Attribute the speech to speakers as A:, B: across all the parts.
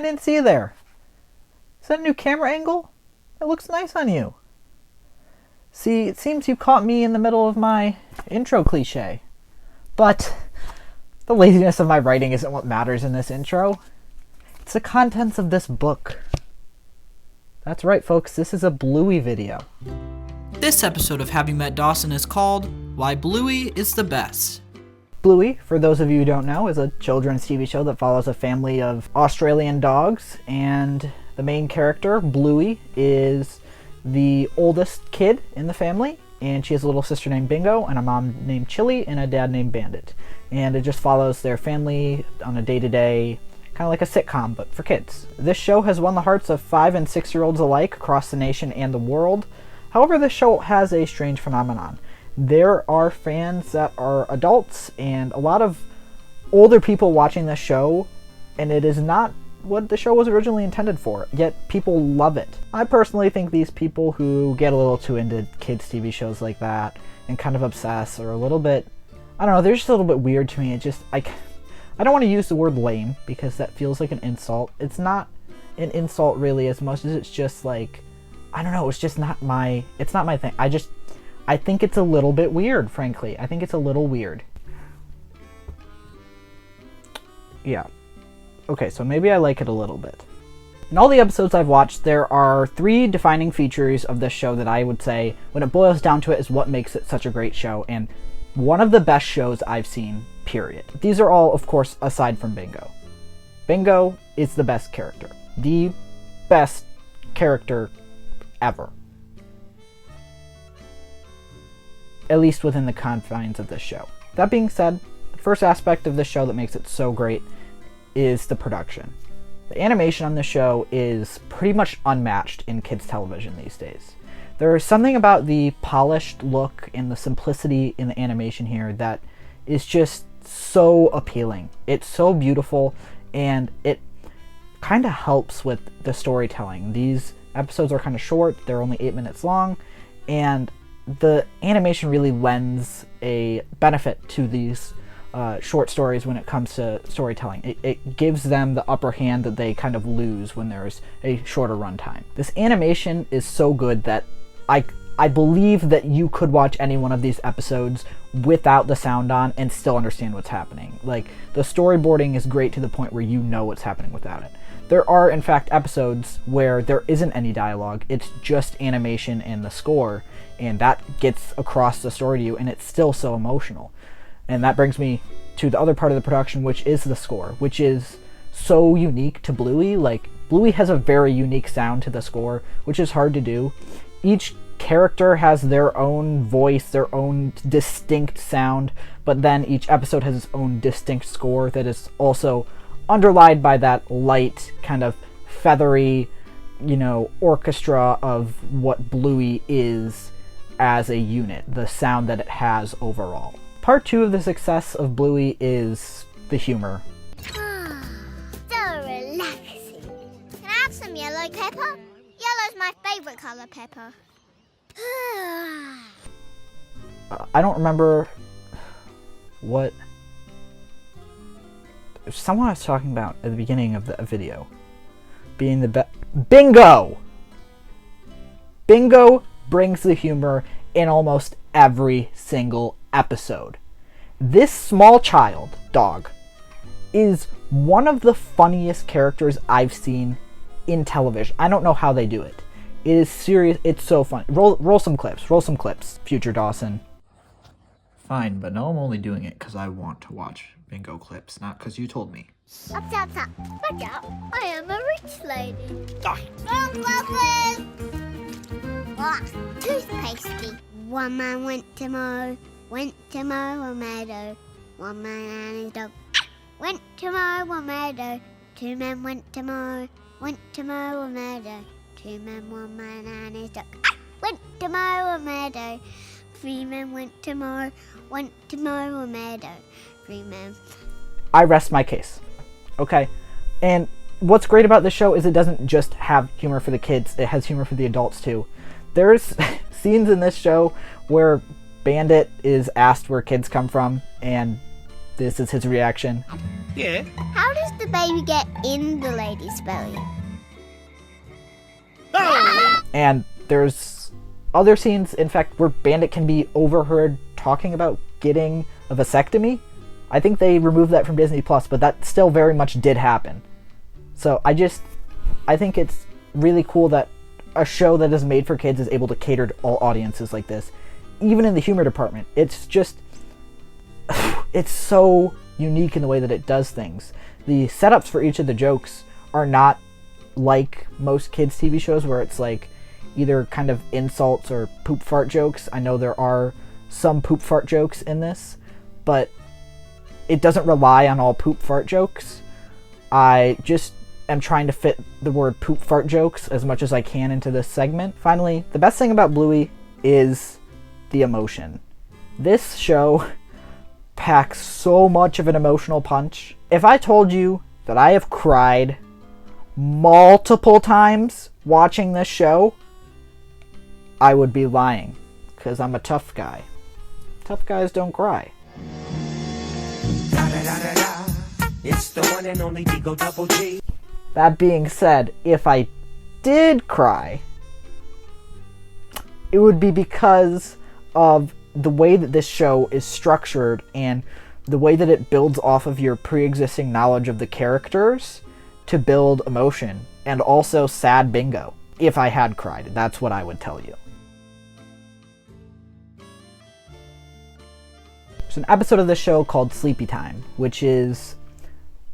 A: didn't see you there. Is that a new camera angle? It looks nice on you. See, it seems you caught me in the middle of my intro cliche. But the laziness of my writing isn't what matters in this intro. It's the contents of this book. That's right, folks. This is a Bluey video.
B: This episode of Have You Met Dawson is called Why Bluey is the Best.
A: Bluey, for those of you who don't know, is a children's TV show that follows a family of Australian dogs, and the main character, Bluey, is the oldest kid in the family, and she has a little sister named Bingo, and a mom named Chili, and a dad named Bandit. And it just follows their family on a day-to-day, kind of like a sitcom, but for kids. This show has won the hearts of 5- and 6-year-olds alike across the nation and the world. However, this show has a strange phenomenon. There are fans that are adults, and a lot of older people watching this show, and it is not what the show was originally intended for, yet people love it. I personally think these people who get a little too into kids' TV shows like that and kind of obsess are a little bit, I don't know, they're just a little bit weird to me. I don't want to use the word lame because that feels like an insult. It's not an insult really as much as it's just like, I don't know, it's not my thing. I think it's a little bit weird, frankly. I think it's a little weird. Yeah. Okay, so maybe I like it a little bit. In all the episodes I've watched, there are 3 defining features of this show that I would say, when it boils down to it, is what makes it such a great show, and one of the best shows I've seen, period. These are all, of course, aside from Bingo. Bingo is the best character. The best character ever. At least within the confines of this show. That being said, the first aspect of this show that makes it so great is the production. The animation on this show is pretty much unmatched in kids' television these days. There is something about the polished look and the simplicity in the animation here that is just so appealing. It's so beautiful, and it kind of helps with the storytelling. These episodes are kind of short, they're only 8 minutes long, and the animation really lends a benefit to these short stories when it comes to storytelling. It gives them the upper hand that they kind of lose when there's a shorter runtime. This animation is so good that I believe that you could watch any one of these episodes without the sound on and still understand what's happening. Like, the storyboarding is great to the point where you know what's happening without it. There are, in fact, episodes where there isn't any dialogue, it's just animation and the score, and that gets across the story to you, and it's still so emotional. And that brings me to the other part of the production, which is the score, which is so unique to Bluey. Like, Bluey has a very unique sound to the score, which is hard to do. Each character has their own voice, their own distinct sound, but then each episode has its own distinct score that is also underlined by that light, kind of feathery, orchestra of what Bluey is as a unit, the sound that it has overall. Part 2 of the success of Bluey is the humor.
C: Ah, so relaxing. Can I have some yellow pepper? Yellow's my favorite color pepper.
A: I don't remember what someone was talking about at the beginning of the video. Being the Bingo! Bingo brings the humor in almost every single episode. This small child, dog, is one of the funniest characters I've seen in television. I don't know how they do it. It is serious. It's so fun. Roll some clips. Roll some clips, future Dawson. Fine, but no, I'm only doing it because I want to watch Bingo clips, not because you told me.
C: Up, up, up. Look out. I am a rich lady. Glasses. Ah, toothpastey. One man went to mow a meadow. One man and his dog went to mow a meadow. 2 men went to mow a meadow. 2 men, 1 man and his dog went to mow a meadow. 3 men went to mow a meadow. 3 men.
A: I rest my case. Okay? And what's great about this show is it doesn't just have humor for the kids, it has humor for the adults too. There's scenes in this show where Bandit is asked where kids come from, and This is his reaction.
D: Yeah.
C: How does the baby get in the lady's belly?
A: And there's other scenes, in fact, where Bandit can be overheard talking about getting a vasectomy. I think they removed that from Disney Plus, but that still very much did happen. So I think it's really cool that a show that is made for kids is able to cater to all audiences like this. Even in the humor department, it's so unique in the way that it does things. The setups for each of the jokes are not like most kids' TV shows where it's like either kind of insults or poop fart jokes. I know there are some poop fart jokes in this, but it doesn't rely on all poop fart jokes. I just am trying to fit the word poop fart jokes as much as I can into this segment. Finally, the best thing about Bluey is the emotion. This show packs so much of an emotional punch. If I told you that I have cried multiple times watching this show, I would be lying, because I'm a tough guy. Tough guys don't cry.
D: It's the one and only Digo Double G.
A: That being said, if I did cry, it would be because of the way that this show is structured and the way that it builds off of your pre-existing knowledge of the characters to build emotion, and also sad bingo. If I had cried, that's what I would tell you. There's an episode of the show called Sleepy Time, which is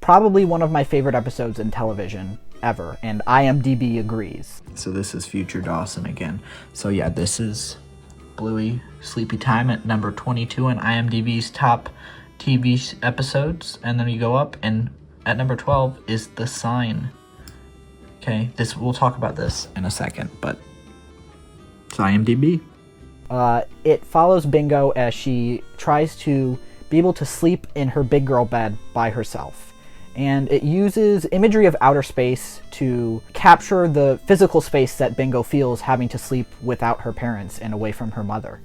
A: probably one of my favorite episodes in television ever, and IMDb agrees. So this is future Dawson again. So yeah, this is Bluey Sleepy Time at number 22 in IMDb's top TV episodes, and then you go up, and at number 12 is The Sign. Okay, we'll talk about this in a second, but it's IMDb. It follows Bingo as she tries to be able to sleep in her big girl bed by herself. And it uses imagery of outer space to capture the physical space that Bingo feels having to sleep without her parents and away from her mother.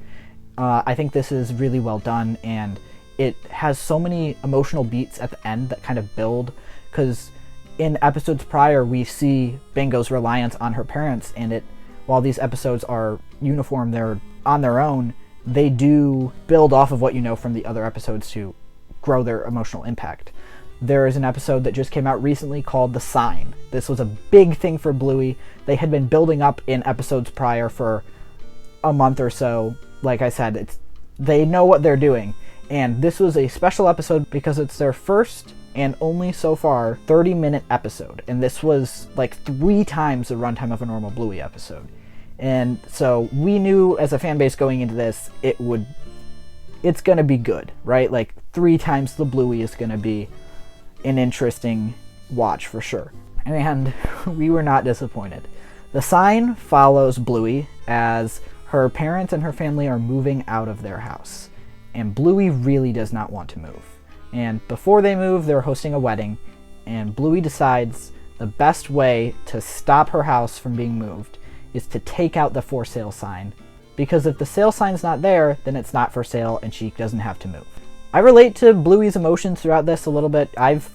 A: I think this is really well done, and it has so many emotional beats at the end that kind of build, because in episodes prior we see Bingo's reliance on her parents, and while these episodes are uniform, they're on their own, they do build off of what you know from the other episodes to grow their emotional impact. There is an episode that just came out recently called The Sign. This was a big thing for Bluey. They had been building up in episodes prior for a month or so. Like I said, they know what they're doing. And this was a special episode because it's their first and only so far 30-minute episode. And this was like 3 times the runtime of a normal Bluey episode. And so we knew as a fan base going into this, it's gonna be good, right? Like 3 times the Bluey is gonna be an interesting watch for sure. And we were not disappointed. The Sign follows Bluey as her parents and her family are moving out of their house. And Bluey really does not want to move. And before they move, they're hosting a wedding, and Bluey decides the best way to stop her house from being moved is to take out the for sale sign, because if the sale sign's not there, then it's not for sale and she doesn't have to move. I relate to Bluey's emotions throughout this a little bit. I've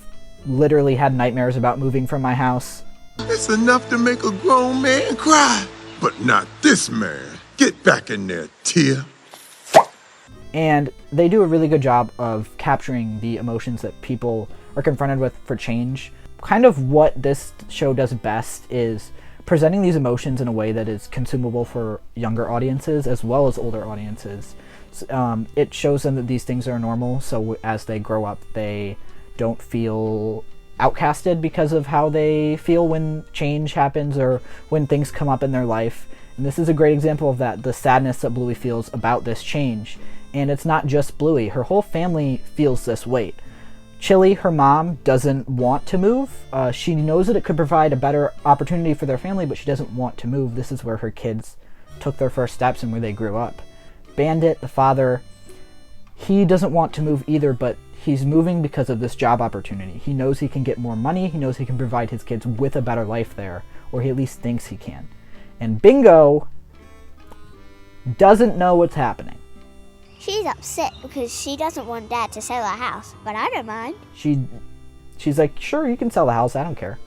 A: literally had nightmares about moving from my house.
E: It's enough to make a grown man cry, but not this man. Get back in there, Tia.
A: And they do a really good job of capturing the emotions that people are confronted with for change. Kind of what this show does best is presenting these emotions in a way that is consumable for younger audiences as well as older audiences. It shows them that these things are normal, so as they grow up, they don't feel outcasted because of how they feel when change happens or when things come up in their life. And this is a great example of that, the sadness that Bluey feels about this change. And it's not just Bluey, her whole family feels this weight. Chili, her mom, doesn't want to move. She knows that it could provide a better opportunity for their family, but she doesn't want to move. This is where her kids took their first steps and where they grew up. Bandit, the father, he doesn't want to move either, but he's moving because of this job opportunity. He knows he can get more money, he knows he can provide his kids with a better life there, or he at least thinks he can. And Bingo doesn't know what's happening.
C: She's upset because she doesn't want Dad to sell her house, but I don't mind.
A: She's like, sure, you can sell the house, I don't care.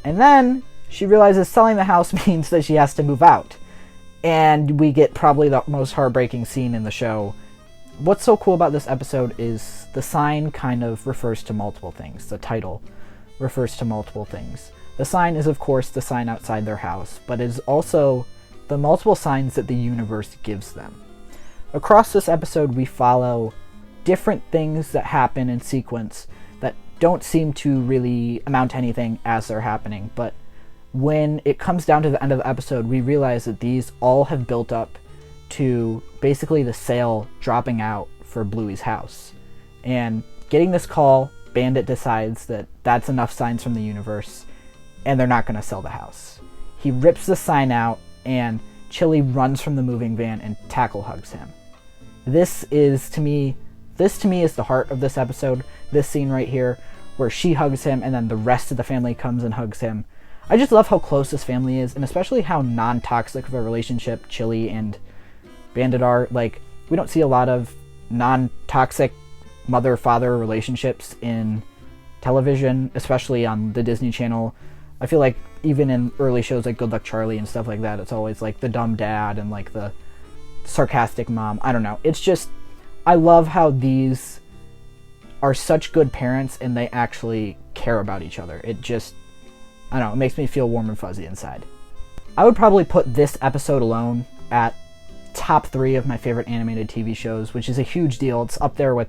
A: And then she realizes selling the house means that she has to move out. And we get probably the most heartbreaking scene in the show. What's so cool about this episode is the sign kind of refers to multiple things. The title refers to multiple things. The sign is, of course, the sign outside their house, but it is also the multiple signs that the universe gives them. Across this episode, we follow different things that happen in sequence that don't seem to really amount to anything as they're happening, but when it comes down to the end of the episode, we realize that these all have built up to basically the sale dropping out for Bluey's house. And getting this call, Bandit decides that that's enough signs from the universe, and they're not going to sell the house. He rips the sign out, and Chili runs from the moving van and tackle hugs him. This to me is the heart of this episode, this scene right here, where she hugs him, and then the rest of the family comes and hugs him. I just love how close this family is, and especially how non-toxic of a relationship Chili and Bandit are. Like, we don't see a lot of non-toxic mother-father relationships in television, especially on the Disney Channel. I feel like even in early shows like Good Luck Charlie and stuff like that, it's always like the dumb dad and like the sarcastic mom. I don't know. It's just, I love how these are such good parents and they actually care about each other. It just, I don't know, it makes me feel warm and fuzzy inside. I would probably put this episode alone at top 3 of my favorite animated TV shows, which is a huge deal. It's up there with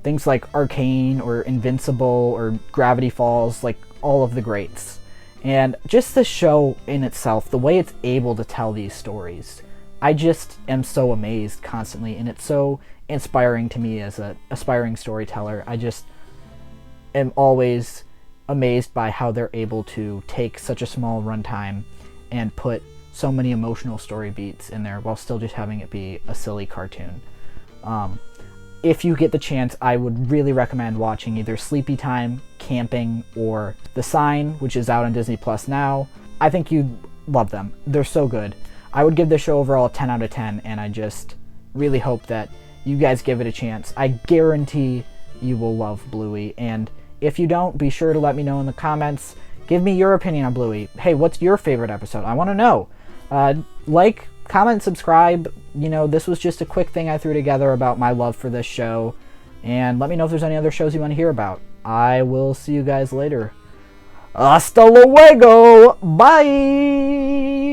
A: things like Arcane or Invincible or Gravity Falls, like all of the greats. And just the show in itself, the way it's able to tell these stories, I just am so amazed constantly, and it's so inspiring to me as an aspiring storyteller. I just am always amazed by how they're able to take such a small runtime and put so many emotional story beats in there while still just having it be a silly cartoon. If you get the chance, I would really recommend watching either Sleepy Time, Camping, or The Sign, which is out on Disney Plus now. I think you'd love them. They're so good. I would give this show overall a 10 out of 10, and I just really hope that you guys give it a chance. I guarantee you will love Bluey, and if you don't, be sure to let me know in the comments. Give me your opinion on Bluey. Hey, what's your favorite episode? I want to know. Like, comment, subscribe. You know, this was just a quick thing I threw together about my love for this show. And let me know if there's any other shows you want to hear about. I will see you guys later. Hasta luego! Bye!